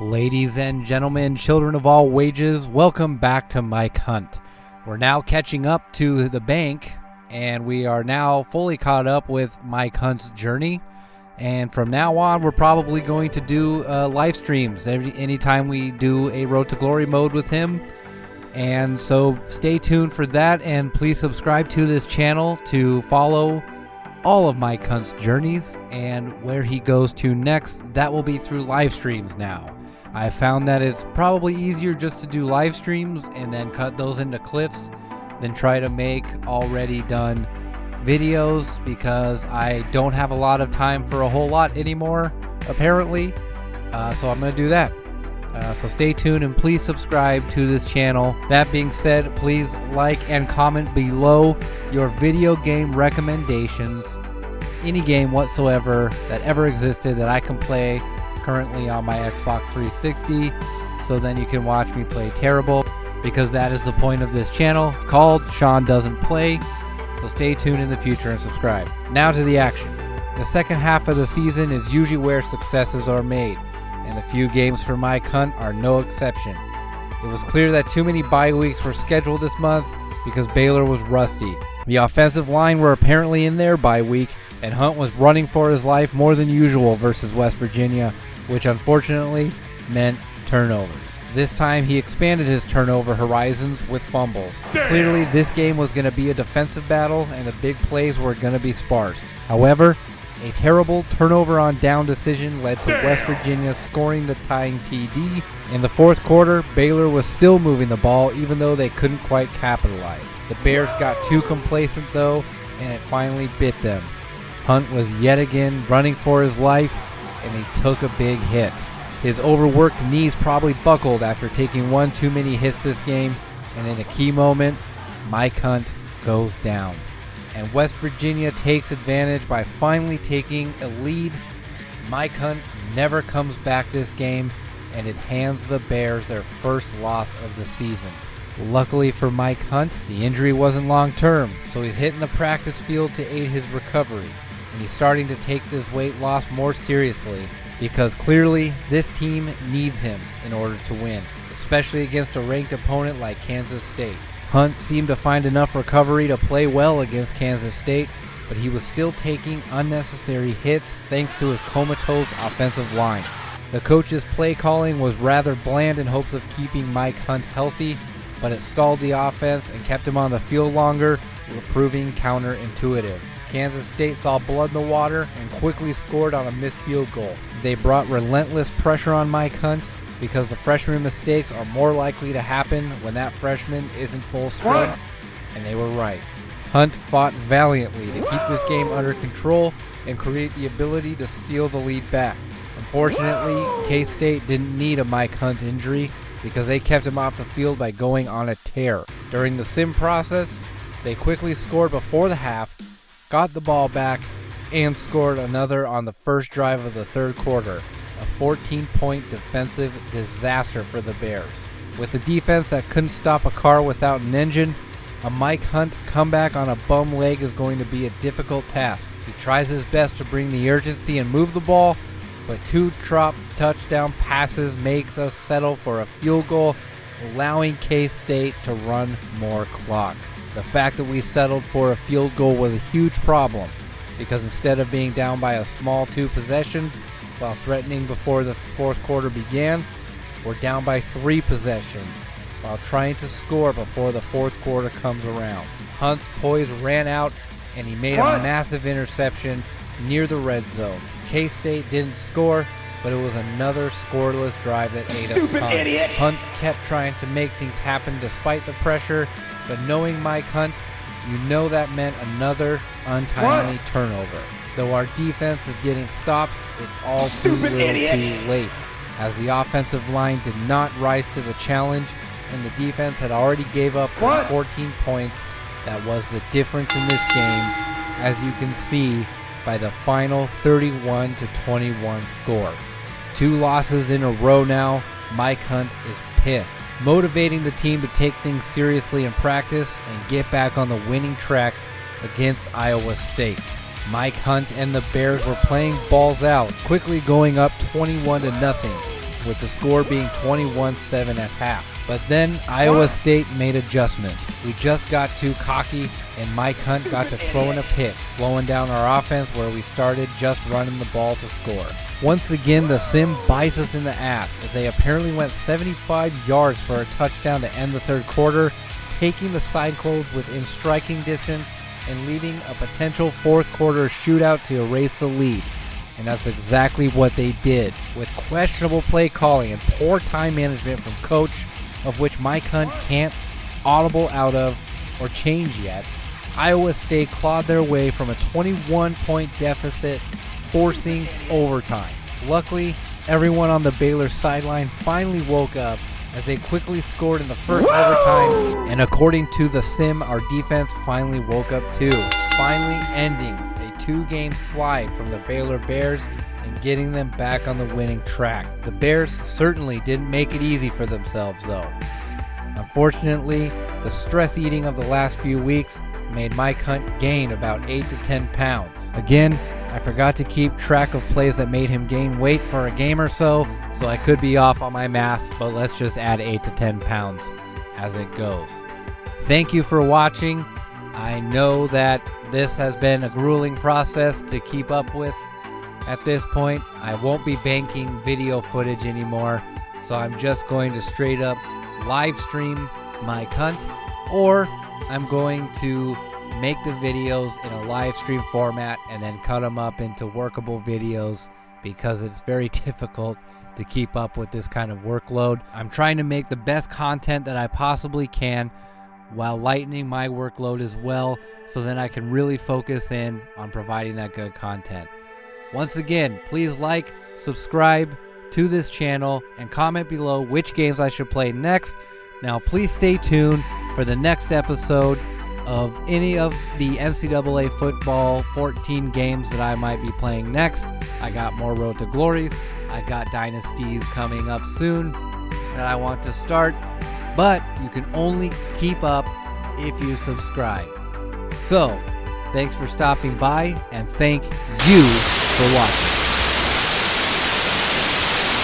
Ladies and gentlemen, children of all wages, welcome back to Mike Hunt. We're now catching up to the bank, and we are now fully caught up with Mike Hunt's journey. And from now on, we're probably going to do live streams anytime we do a Road to Glory mode with him. And so stay tuned for that, and please subscribe to this channel to follow all of Mike Hunt's journeys and where he goes to next. That will be through live streams now. I found that it's probably easier just to do live streams and then cut those into clips than try to make already done videos, because I don't have a lot of time for a whole lot anymore, apparently. So I'm going to do that. So stay tuned and please subscribe to this channel. That being said, please like and comment below your video game recommendations. Any game whatsoever that ever existed that I can play currently on my Xbox 360, so then you can watch me play terrible, because that is the point of this channel. It's called Sean Doesn't Play. So stay tuned in the future and subscribe. Now to the action. The second half of the season is usually where successes are made, and a few games for Mike Hunt are no exception. It was clear that too many bye weeks were scheduled this month because Baylor was rusty. The offensive line were apparently in their bye week, and Hunt was running for his life more than usual versus West Virginia, which unfortunately meant turnovers. This time he expanded his turnover horizons with fumbles. Clearly this game was going to be a defensive battle, and the big plays were going to be sparse. However, a terrible turnover on down decision led to West Virginia scoring the tying TD. In the fourth quarter, Baylor was still moving the ball even though they couldn't quite capitalize. The Bears got too complacent though, and it finally bit them. Hunt was yet again running for his life, and he took a big hit. His overworked knees probably buckled after taking one too many hits this game, and in a key moment, Mike Hunt goes down. And West Virginia takes advantage by finally taking a lead. Mike Hunt never comes back this game, and it hands the Bears their first loss of the season. Luckily for Mike Hunt, the injury wasn't long term, so he's hitting the practice field to aid his recovery. And he's starting to take this weight loss more seriously, because clearly this team needs him in order to win, especially against a ranked opponent like Kansas State. Hunt seemed to find enough recovery to play well against Kansas State, but he was still taking unnecessary hits thanks to his comatose offensive line. The coach's play calling was rather bland in hopes of keeping Mike Hunt healthy, but it stalled the offense and kept him on the field longer, proving counterintuitive. Kansas State saw blood in the water and quickly scored on a missed field goal. They brought relentless pressure on Mike Hunt, because the freshman mistakes are more likely to happen when that freshman isn't full strength, and they were right. Hunt fought valiantly to keep this game under control and create the ability to steal the lead back. Unfortunately, K-State didn't need a Mike Hunt injury, because they kept him off the field by going on a tear. During the sim process, they quickly scored before the half, got the ball back, and scored another on the first drive of the third quarter. A 14-point defensive disaster for the Bears. With a defense that couldn't stop a car without an engine, a Mike Hunt comeback on a bum leg is going to be a difficult task. He tries his best to bring the urgency and move the ball, but two drop touchdown passes makes us settle for a field goal, allowing K-State to run more clock. The fact that we settled for a field goal was a huge problem, because instead of being down by a small 2 possessions while threatening before the fourth quarter began, we're down by 3 possessions while trying to score before the fourth quarter comes around. Hunt's poise ran out, and he made a massive interception near the red zone. K-State didn't score, but it was another scoreless drive that ate up time. Idiot. Hunt kept trying to make things happen despite the pressure, but knowing Mike Hunt, you know that meant another untimely turnover. Though our defense is getting stops, it's all too little too late, as the offensive line did not rise to the challenge, and the defense had already gave up 14 points. That was the difference in this game, as you can see by the final 31-21 score. 2 losses in a row now. Mike Hunt is pissed, motivating the team to take things seriously in practice and get back on the winning track against Iowa State. Mike Hunt and the Bears were playing balls out, quickly going up 21-0. with the score being 21-7 at half. But then Iowa State made adjustments. We just got too cocky, and Mike Hunt got to throw in a pick, slowing down our offense where we started just running the ball to score. Once again, the sim bites us in the ass as they apparently went 75 yards for a touchdown to end the third quarter, taking the Cyclones within striking distance and leading a potential fourth quarter shootout to erase the lead. And that's exactly what they did, with questionable play calling and poor time management from coach, of which Mike Hunt can't audible out of or change yet. Iowa State clawed their way from a 21-point deficit, forcing overtime. Luckily, everyone on the Baylor sideline finally woke up as they quickly scored in the first overtime, and according to the sim, our defense finally woke up too, finally ending a 2-game slide from the Baylor Bears and getting them back on the winning track. The Bears certainly didn't make it easy for themselves though. Unfortunately, the stress eating of the last few weeks made Mike Hunt gain about 8 to 10 pounds. Again, I forgot to keep track of plays that made him gain weight for a game or so I could be off on my math, but let's just add 8 to 10 pounds as it goes. Thank you for watching. I know that this has been a grueling process to keep up with. At this point, I won't be banking video footage anymore, so I'm just going to straight up live stream Mike Hunt, or I'm going to make the videos in a live stream format and then cut them up into workable videos because it's very difficult to keep up with this kind of workload. I'm trying to make the best content that I possibly can while lightening my workload as well, so that I can really focus in on providing that good content. Once again, please like, subscribe to this channel, and comment below which games I should play next. Now please stay tuned for the next episode of any of the NCAA football 14 games that I might be playing next. I got more Road to Glories. I got Dynasties coming up soon that I want to start, but you can only keep up if you subscribe. So, thanks for stopping by, and thank you for watching.